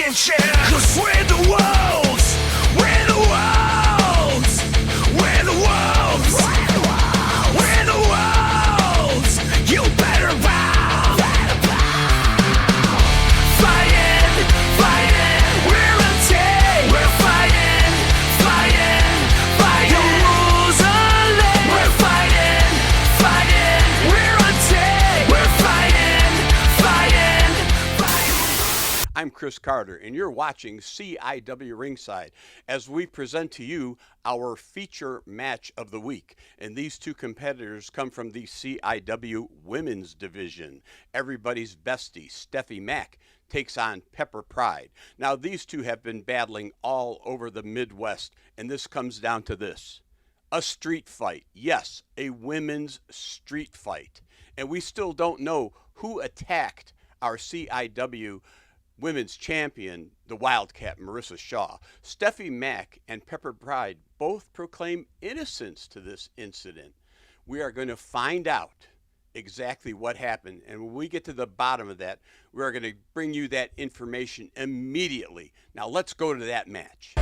attention. 'Cause we're the wolves. We're the wolves. We're the wolves. We're the wolves. You better bow. Fighting, fighting. We're a team. We're fighting, fighting, fighting. The rules are laid. We're fighting, fighting. We're a team. We're fighting, fighting, fighting. I'm Chris Carter, and you're watching CIW Ringside as we present to you our feature match of the week. And these two competitors come from the CIW Women's Division. Everybody's bestie, Stephie Mack, takes on Pepper Pryde. Now, these two have been battling all over the Midwest, and this comes down to this. A street fight. Yes, a women's street fight. And we still don't know who attacked our CIW Women's Champion, the Wildcat, Marissa Shaw. Stephie Mack and Pepper Pryde both proclaim innocence to this incident. We are going to find out exactly what happened, and when we get to the bottom of that, we are going to bring you that information immediately. Now let's go to that match.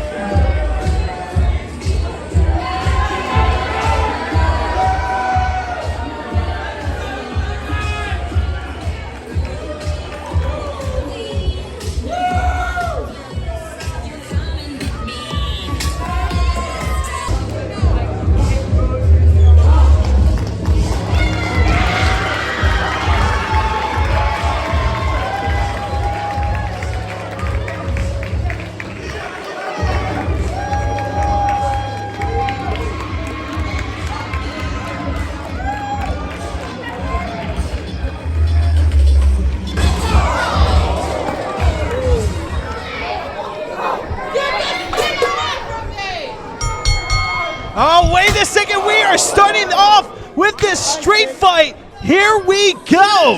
Oh, wait a second. We are starting off with this street fight. Here we go.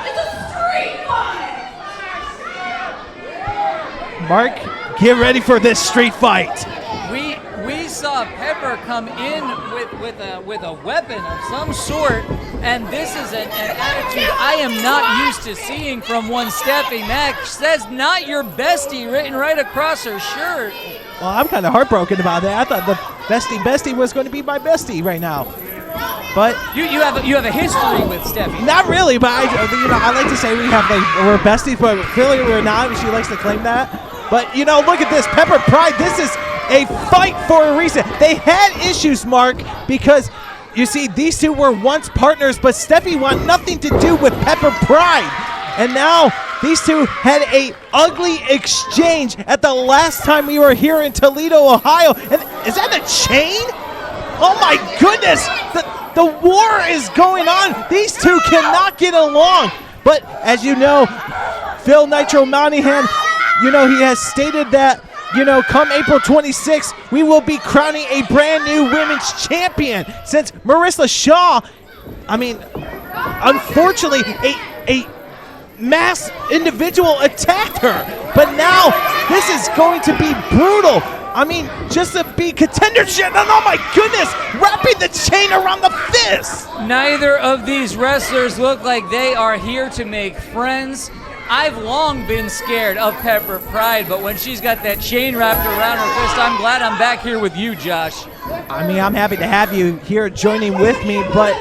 It's a street fight! Mark, get ready for this street fight. We saw Pepper come in with a weapon of some sort, and this is an attitude I am not used to seeing from one Stephie Mack. Says "not your bestie" written right across her shirt. Well, I'm kind of heartbroken about that. I thought the bestie was going to be my bestie right now. But You have a history with Stephie. not really, but I like to say we're besties, but clearly we're not. She likes to claim that. But look at this, Pepper Pryde. This is a fight for a reason. They had issues, Mark, because you see these two were once partners, but Stephie wanted nothing to do with Pepper Pryde, and now these two had a ugly exchange at the last time we were here in Toledo, Ohio. And is that a chain? Oh my goodness! The war is going on. These two cannot get along. But as you know, Phil Nitro Monahan, he has stated that, come April 26th, we will be crowning a brand new women's champion. Since Marissa Shaw, unfortunately, a mass individual attacked her. But now this is going to be brutal. Just to be contendership. And oh my goodness, wrapping the chain around the fist. Neither of these wrestlers look like they are here to make friends. I've long been scared of Pepper Pryde, but when she's got that chain wrapped around her fist, I'm glad I'm back here with you, Josh. I'm happy to have you here joining with me, but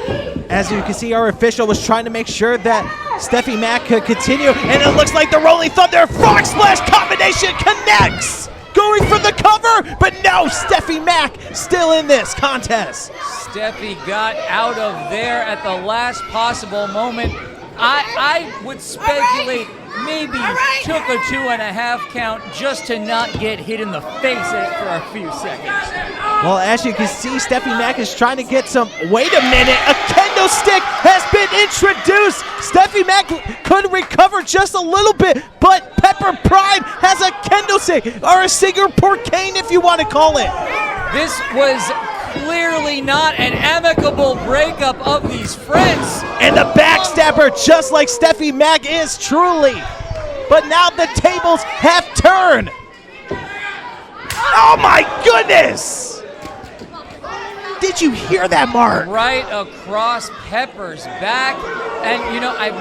as you can see, our official was trying to make sure that Stephie Mack could continue, and it looks like the Rolling Thunder Frog Splash combination connects! Going for the cover, but no, Stephie Mack still in this contest. Stephie got out of there at the last possible moment. I would speculate maybe took a 2.5 count just to not get hit in the face for a few seconds. Well, as you can see, Stephie Mack is trying to get some. Wait a minute, a kendo stick has been introduced. Stephie Mack could recover just a little bit, but Pepper Pryde has a kendo stick, or a Singapore cane if you want to call it. This was clearly not an amicable breakup of these friends. And the backstabber, just like Stephie Mack is truly. But now the tables have turned. Oh my goodness! Did you hear that, Mark? Right across Pepper's back. And I've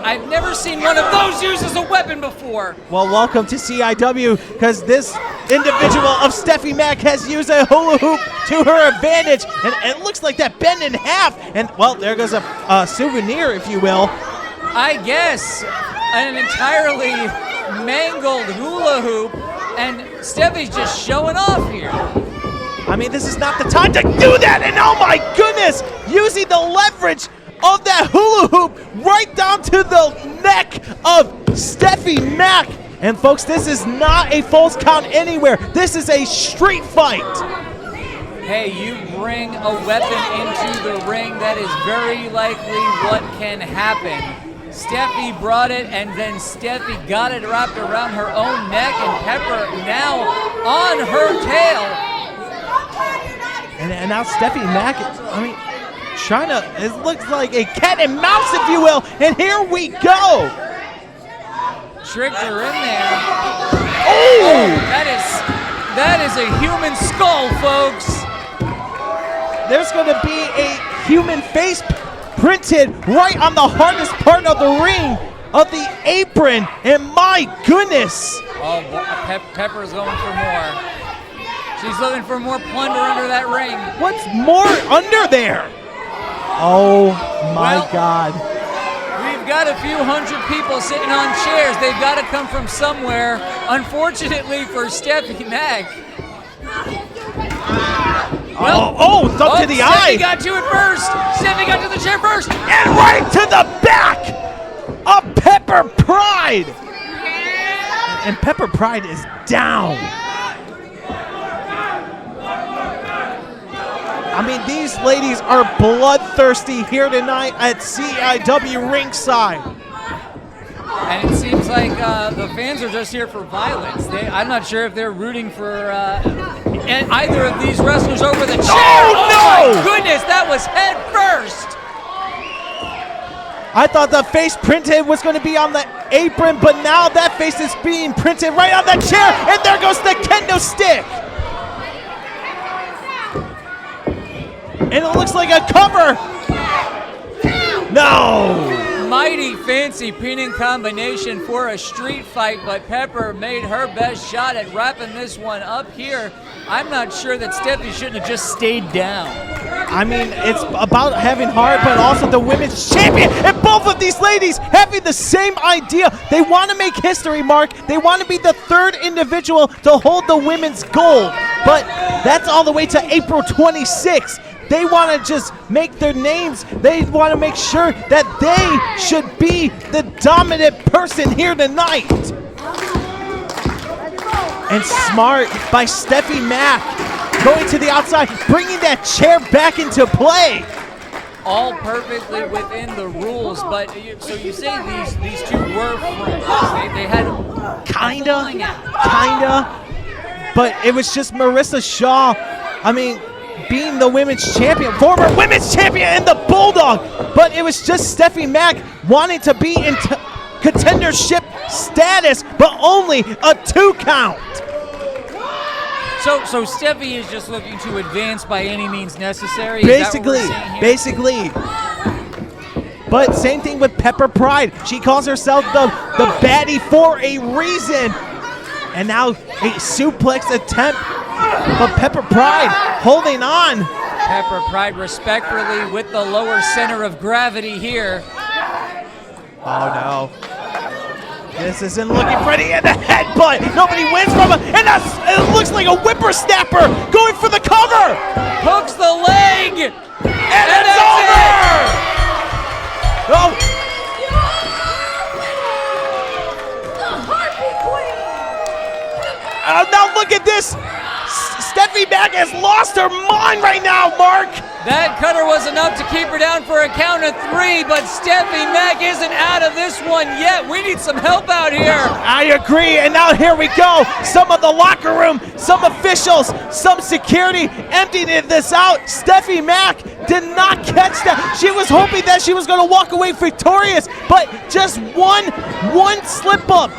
I've never seen one of those used as a weapon before. Well, welcome to CIW, because this individual of Stephie Mack has used a hula hoop to her advantage, and it looks like that bent in half, and, well, there goes a souvenir, if you will. I guess an entirely mangled hula hoop, and Stephie's just showing off here. I mean, this is not the time to do that, and oh my goodness, using the leverage of that hula hoop right down to the neck of Stephie Mack. And folks, this is not a false count anywhere. This is a street fight. Hey, you bring a weapon into the ring, that is very likely what can happen. Stephie brought it, and then Stephie got it wrapped around her own neck, and Pepper now on her tail. And now Stephie Mack, I mean, trying to, it looks like a cat and mouse, if you will, and here we go. Tricked her in there. Oh! That is a human skull, folks. There's going to be a human face printed right on the hardest part of the ring, of the apron, and my goodness. Oh, Pepper's going for more. She's looking for more plunder under that ring. What's more under there? Oh my God. We've got a few hundred people sitting on chairs. They've got to come from somewhere. Unfortunately for Stephie Mack. It's up to the eye. Stephie got to it first. Stephie got to the chair first. And right to the back of Pepper Pryde. And Pepper Pryde is down. I mean, these ladies are bloodthirsty here tonight at CIW Ringside. And it seems like the fans are just here for violence. I'm not sure if they're rooting for either of these wrestlers over the chair. Oh, no! My goodness, that was head first. I thought the face printed was going to be on the apron, but now that face is being printed right on the chair, and there goes the kendo stick. And it looks like a cover. No. Mighty fancy pinning combination for a street fight, but Pepper made her best shot at wrapping this one up here. I'm not sure that Stephie shouldn't have just stayed down. I mean, it's about having heart, but also the women's champion. And both of these ladies having the same idea. They want to make history, Mark. They want to be the third individual to hold the women's gold. But that's all the way to April 26th. They want to just make their names. They want to make sure that they should be the dominant person here tonight. And smart by Stephie Mack, going to the outside, bringing that chair back into play. All perfectly within the rules, but so you say these two were friends. They had kinda, but it was just Marissa Shaw. I mean, being the women's champion, former women's champion in the Bulldog, but it was just Stephie Mack wanting to be in contendership status, but only a 2 count. So Stephie is just looking to advance by any means necessary. Basically. But same thing with Pepper Pryde. She calls herself the baddie for a reason. And now a suplex attempt. But Pepper Pryde holding on. Pepper Pryde respectfully with the lower center of gravity here. Oh no. This isn't looking pretty in the headbutt. Nobody wins from it. And it looks like a whippersnapper going for the cover. Hooks the leg. And it's over. Oh. Now look at this. Stephie Mack has lost her mind right now, Mark. That cutter was enough to keep her down for a count of 3, but Stephie Mack isn't out of this one yet. We need some help out here. I agree, and now here we go. Some of the locker room, some officials, some security emptying this out. Stephie Mack did not catch that. She was hoping that she was going to walk away victorious, but just one slip up.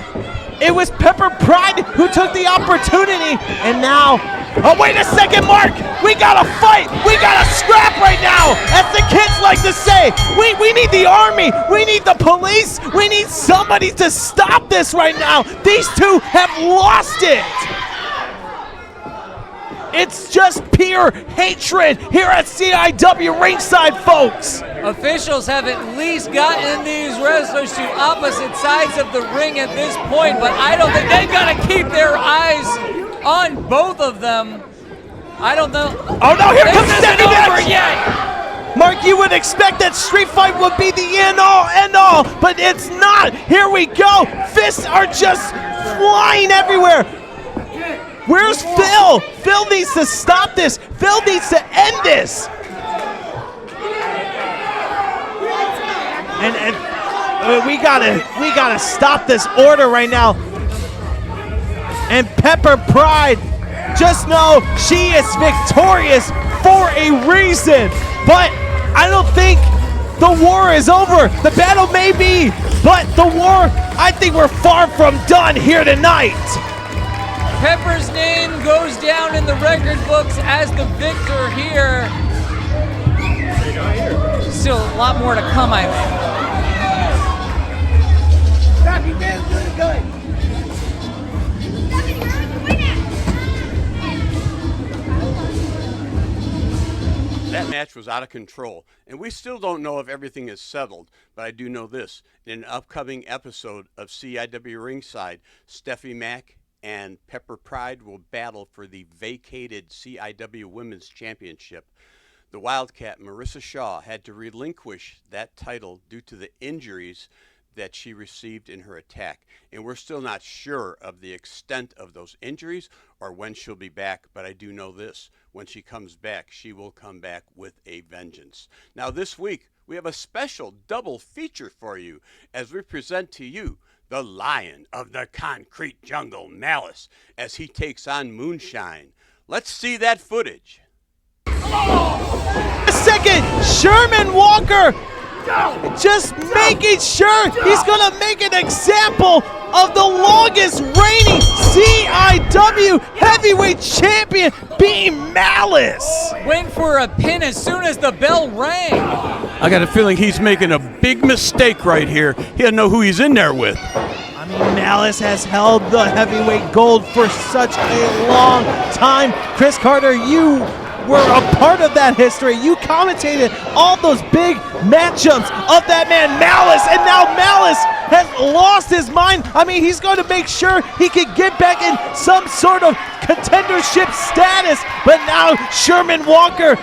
It was Pepper Pryde who took the opportunity, and now Oh, wait a second, Mark. We got to fight. We got to scrap right now. As the kids like to say, we need the army. We need the police. We need somebody to stop this right now. These two have lost it. It's just pure hatred here at CIW Ringside, folks. Officials have at least gotten these wrestlers to opposite sides of the ring at this point, but I don't think they've got to keep their eyes on both of them. I don't know. Oh no, here comes This isn't Stephie over next. yet. Mark, you would expect that street fight would be the end all, but it's not. Here we go. Fists are just flying everywhere. Where's Phil? Phil needs to stop this. Phil needs to end this. And we gotta stop this order right now. And Pepper Pryde, just know she is victorious for a reason. But I don't think the war is over. The battle may be, but the war, I think we're far from done here tonight. Pepper's name goes down in the record books as the victor here. Still a lot more to come, I think. That match was out of control, and we still don't know if everything is settled, but I do know this. In an upcoming episode of CIW Ringside, Stephie Mack and Pepper Pryde will battle for the vacated CIW Women's Championship. The Wildcat, Marissa Shaw, had to relinquish that title due to the injuries that she received in her attack. And we're still not sure of the extent of those injuries or when she'll be back, but I do know this. When she comes back, she will come back with a vengeance. Now this week, we have a special double feature for you as we present to you the Lion of the Concrete Jungle, Malice, as he takes on Moonshine. Let's see that footage. A second, Sherman Walker just making sure he's gonna make an example of the longest reigning CIW heavyweight champion being Malice. Went for a pin as soon as the bell rang. I got a feeling he's making a big mistake right here. He doesn't know who he's in there with. I mean, Malice has held the heavyweight gold for such a long time. Chris Carter, you were a part of that history. You commentated all those big matchups of that man Malice, and now Malice has lost his mind. I mean, he's going to make sure he can get back in some sort of contendership status, but now Sherman Walker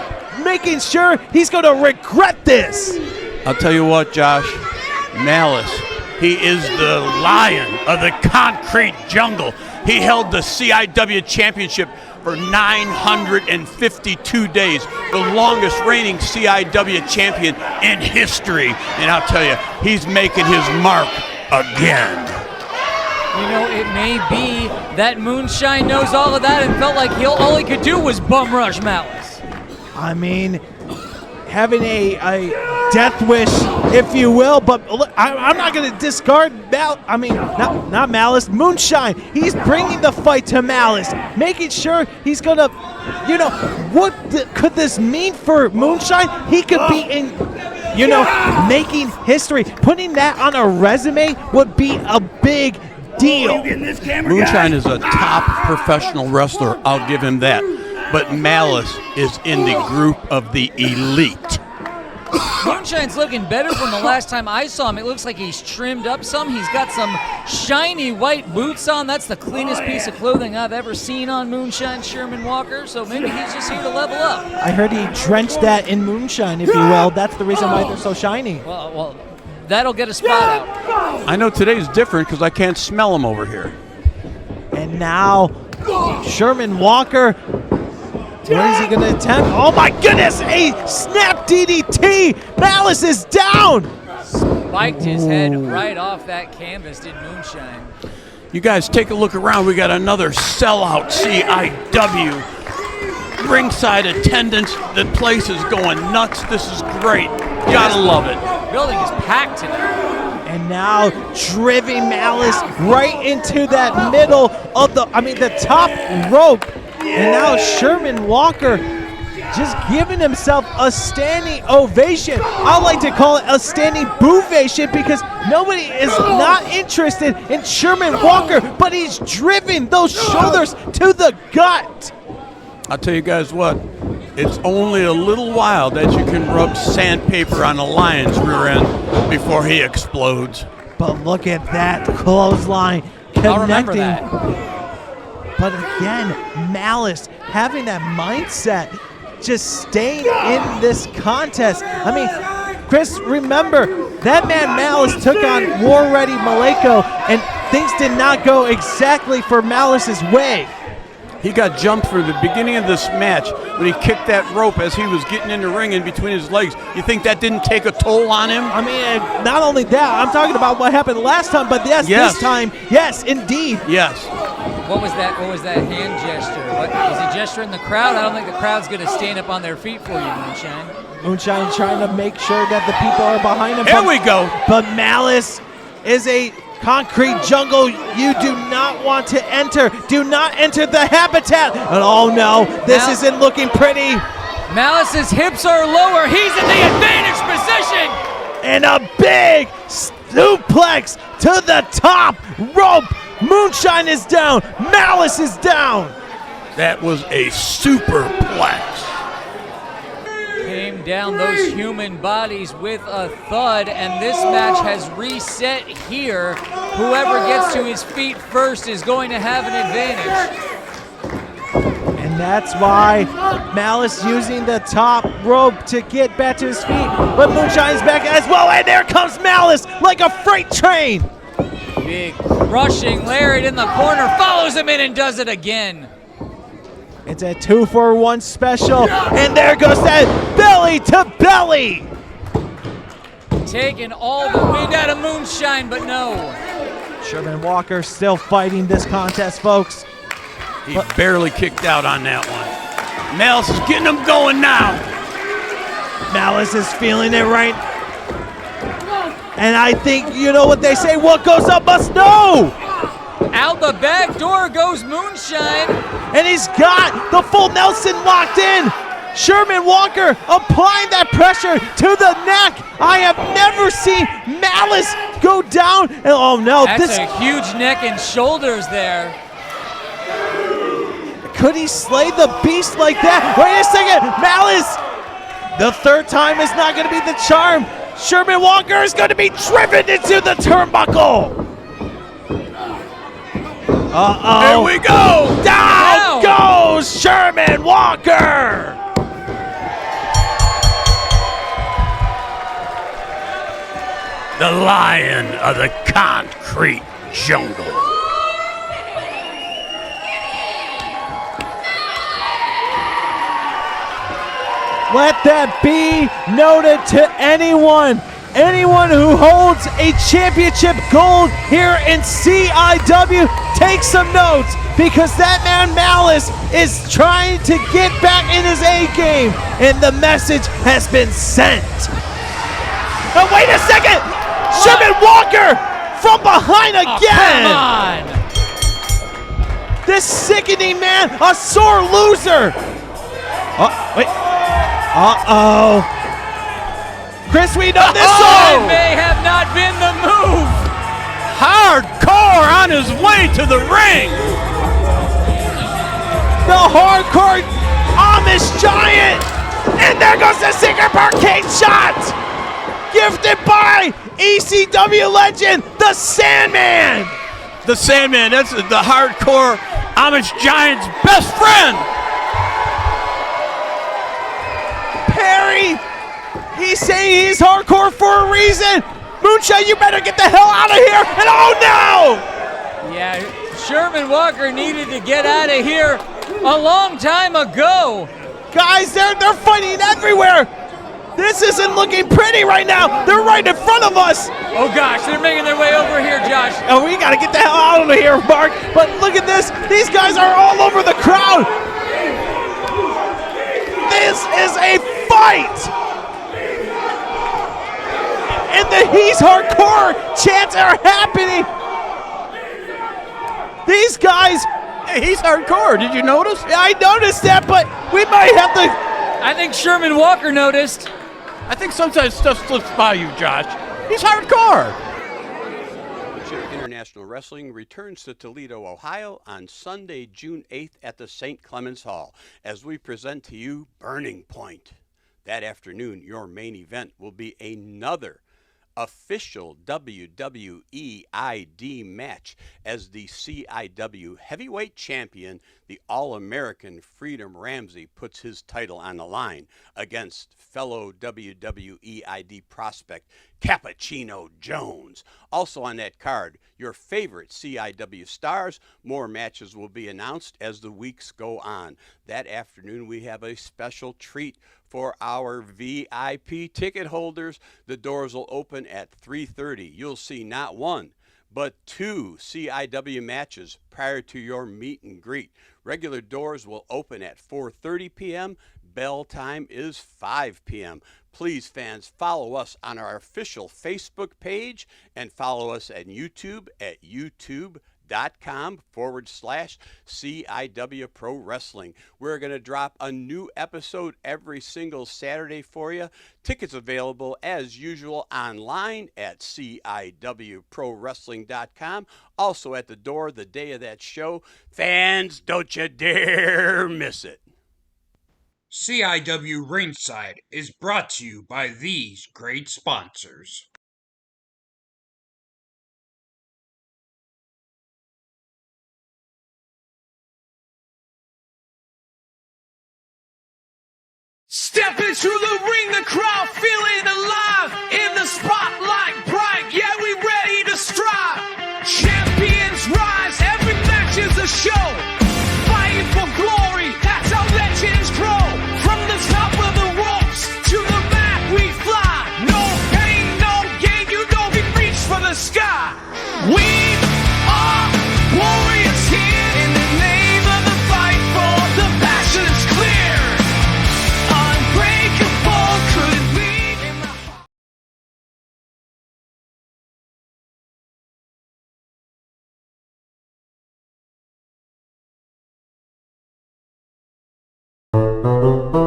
making sure he's going to regret this. I'll tell you what, Josh, Malice, he is the lion of the concrete jungle. He held the CIW championship for 952 days, the longest reigning CIW champion in history. And I'll tell you, he's making his mark again. You know, it may be that Moonshine knows all of that and felt like all he could do was bum rush Malice. I mean, having a death wish, if you will, but look, I'm not going to discard not Malice, Moonshine. He's bringing the fight to Malice, making sure he's going to, what could this mean for Moonshine? He could be in, making history. Putting that on a resume would be a big deal. Moonshine is a top professional wrestler, I'll give him that. But Malice is in the group of the elite. Moonshine's looking better from the last time I saw him. It looks like he's trimmed up some. He's got some shiny white boots on. That's the cleanest piece of clothing I've ever seen on Moonshine Sherman Walker, so maybe he's just here to level up. I heard he drenched that in moonshine, if you will. That's the reason why they're so shiny. Well, that'll get a spot out. I know today's different because I can't smell him over here. And now, Sherman Walker, what is he going to attempt? Oh my goodness, a snap DDT! Malice is down! Spiked his head right off that canvas, did Moonshine. You guys take a look around. We got another sellout CIW. Ringside attendance. The place is going nuts. This is great. Gotta love it. Building is packed tonight. And now driving Malice right into that middle of the top rope. And now Sherman Walker just giving himself a standing ovation. I like to call it a standing boovation because nobody is not interested in Sherman Walker, but he's driven those shoulders to the gut. I'll tell you guys what, it's only a little while that you can rub sandpaper on a lion's rear end before he explodes. But look at that clothesline connecting. I'll remember that. But again, Malice having that mindset, just staying in this contest. I mean, Chris, remember, that man Malice took on War Ready Maleko, and things did not go exactly for Malice's way. He got jumped for the beginning of this match when he kicked that rope as he was getting in the ring in between his legs. You think that didn't take a toll on him? I mean, not only that, I'm talking about what happened last time, but yes. This time, yes, indeed. Yes. What was that? What was that hand gesture? What is he gesturing the crowd? I don't think the crowd's going to stand up on their feet for you, Moonshine. Moonshine trying to make sure that the people are behind him. Here we go. But Malice is a concrete jungle you do not want to enter. Do not enter the habitat. And oh no, this isn't looking pretty. Malice's hips are lower. He's in the advantage position. And a big suplex to the top rope. Moonshine is down. Malice is down. That was a superplex. Came down those human bodies with a thud, and this match has reset here. Whoever gets to his feet first is going to have an advantage. And that's why Malice using the top rope to get back to his feet. But Moonshine's back as well, and there comes Malice like a freight train. Big rushing lariat in the corner, follows him in and does it again. It's a 2-for-1 special, and there goes that belly to belly. Taking all the wind out of Moonshine, but no. Sherman Walker still fighting this contest, folks. He barely kicked out on that one. Malice is getting him going now. Malice is feeling it right. And I think, you know what they say, what goes up must know. Out the back door goes Moonshine. And he's got the full Nelson locked in. Sherman Walker applying that pressure to the neck. I have never seen Malice go down. And oh no, that's a huge neck and shoulders there. Could he slay the beast like that? Wait a second, Malice. The third time is not going to be the charm. Sherman Walker is going to be driven into the turnbuckle. Uh-oh. Here we go. Down goes Sherman Walker. The lion of the concrete jungle. Let that be noted to anyone who holds a championship gold here in CIW, take some notes, because that man Malice is trying to get back in his A game, and the message has been sent. Oh, wait a second! Sherman Walker from behind again! Come on! This sickening man, a sore loser! Wait. Uh-oh. Chris, we know this It song! may have not been the move. Hardcore on his way to the ring. The hardcore Amish giant! And there goes the secret arcade shot! Gifted by ECW legend, the Sandman! The Sandman, that's the hardcore Amish giant's best friend. Perry, he's saying he's hardcore for a reason. Moonshine, you better get the hell out of here. And oh no! Yeah, Sherman Walker needed to get out of here a long time ago. Guys, they're fighting everywhere. This isn't looking pretty right now. They're right in front of us. Oh gosh, they're making their way over here, Josh. Oh, we gotta get the hell out of here, Mark. But look at this. These guys are all over the crowd. This is a fight. And the He's Hardcore chants are happening. These guys Hey, he's hardcore. Did you notice? Yeah, I noticed that, but we might have to. I think Sherman Walker noticed. I think sometimes stuff slips by you, Josh. He's hardcore. International Wrestling returns to Toledo, Ohio on Sunday, June 8th at the St. Clements Hall as we present to you Burning Point. That afternoon, your main event will be another official WWE ID match as the CIW heavyweight champion, the All-American Freedom Ramsey, puts his title on the line against fellow WWE ID prospect Cappuccino Jones. Also on that card, your favorite CIW stars. More matches will be announced as the weeks go on. That afternoon, we have a special treat for our VIP ticket holders. The doors will open at 3:30. You'll see not one, but two CIW matches prior to your meet and greet. Regular doors will open at 4:30 p.m. Bell time is 5 p.m. Please, fans, follow us on our official Facebook page and follow us at YouTube at youtube.com/CIW Pro Wrestling. We're going to drop a new episode every single Saturday for you. Tickets available as usual online at CIWProWrestling.com. Also at the door the day of that show. Fans, don't you dare miss it. CIW Ringside is brought to you by these great sponsors. Step into the ring, the crowd feeling alive. In the spotlight, Pryde, yeah, we ready to strive. Champions rise, every match is a show. Fighting for glory, that's how legends grow. From the top of the ropes to the mat we fly. No pain, no gain, you know we reach for the sky. We are warriors here in the name of the fight for the passion's clear. Unbreakable, could lead in the heart. Thank you.